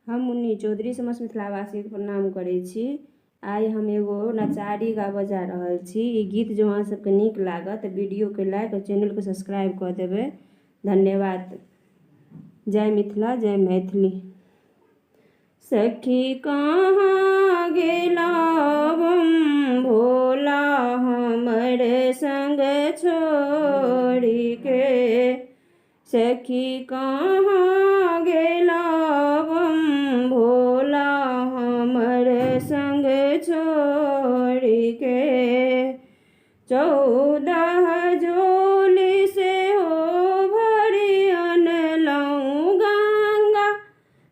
हम मुन्नी चौधरी समस्त मिथिलावासी के प्रणाम करै छी। आइ हम एगो नचारी गाबऽ जा रहल छी। ई गीत जो अहाँ सबके नीक लागत वीडियो के लाइक और चैनल के सब्सक्राइब कऽ देबै। धन्यवाद। जय मिथिला, जय मैथिली। सखी कहाँ गेलौं भोला हमर संग छोड़ी के। सखी कहाँ गेलौं भोला हमर संग छोड़ी के। 14 जोली से हो भरी अनलौं गंगा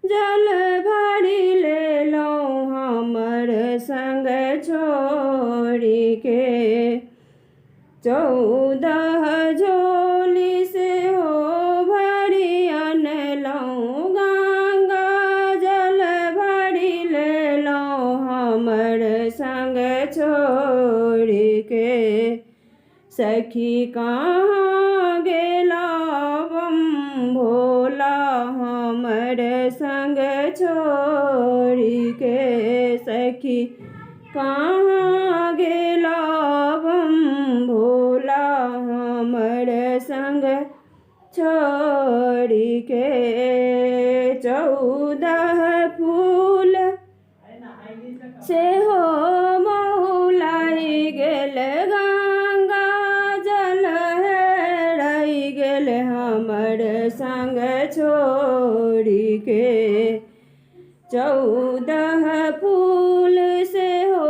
जल भरी लेलौं हमर संग छोड़ी के। 14 जोली से हो भरी अनलौं गंगा जल भरी लेलौं हमर संग छोड़ी के। सखी कहाँ गेलौं भोला हमर संग छोड़ी के। सखी कहाँ गेलौं भोला हमर संग छोड़ी के। 14 फूल से हो महुलाई गेल गंगा जल हेराई गेल हमर संग छोड़ी के। 14 फूल से हो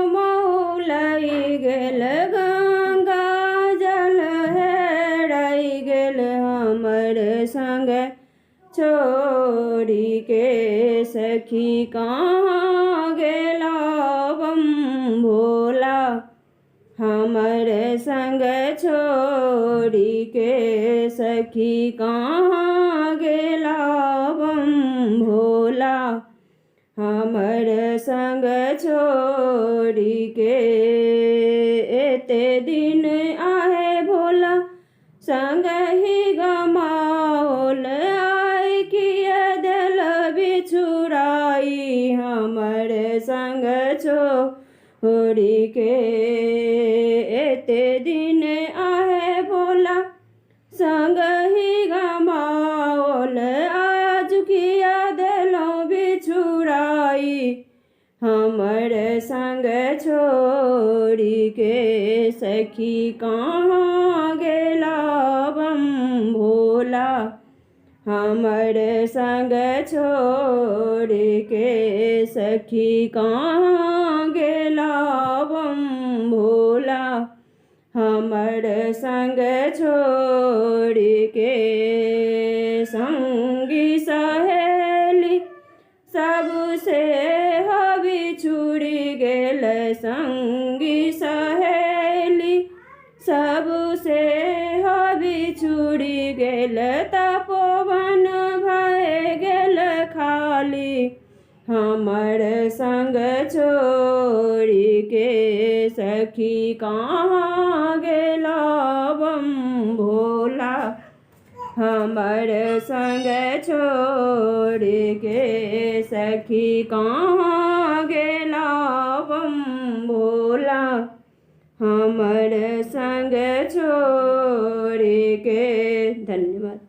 महुलाई गेल गंगा जल हेराई गेल हमर संग छोड़ी के। सखी कहाँ गेलौं भोला हमर संग छोड़ी के। सखी कहाँ गेलौं भोला हमर संग छोड़ी के। एते दिन आहे भोला संग ही गमाओल आइ किया दिल बिछुड़ाई हमर संग छोड़ी के। एते दिन आहे भोला संग ही गमाओल आज किया दिलों बिछुड़ाई हमर संग छोड़ी के। सखी कहाँ गेलौं भोला हमर संग छोड़ी के। सखी कहाँ गेलौं भोला हमर संग छोड़ी के। संगी सहेली सबसे हो बिछुड़ी गेल संगी सहेली सबसे हो बिछुड़ी गेल। तपोवन भय गेल खाली हमर संग छोड़ी के। सखी कहाँ गेलौं भोला हमर संग छोड़ी के। सखी कहाँ गेलौं भोला हमर संग छोड़ी के। धन्यवाद।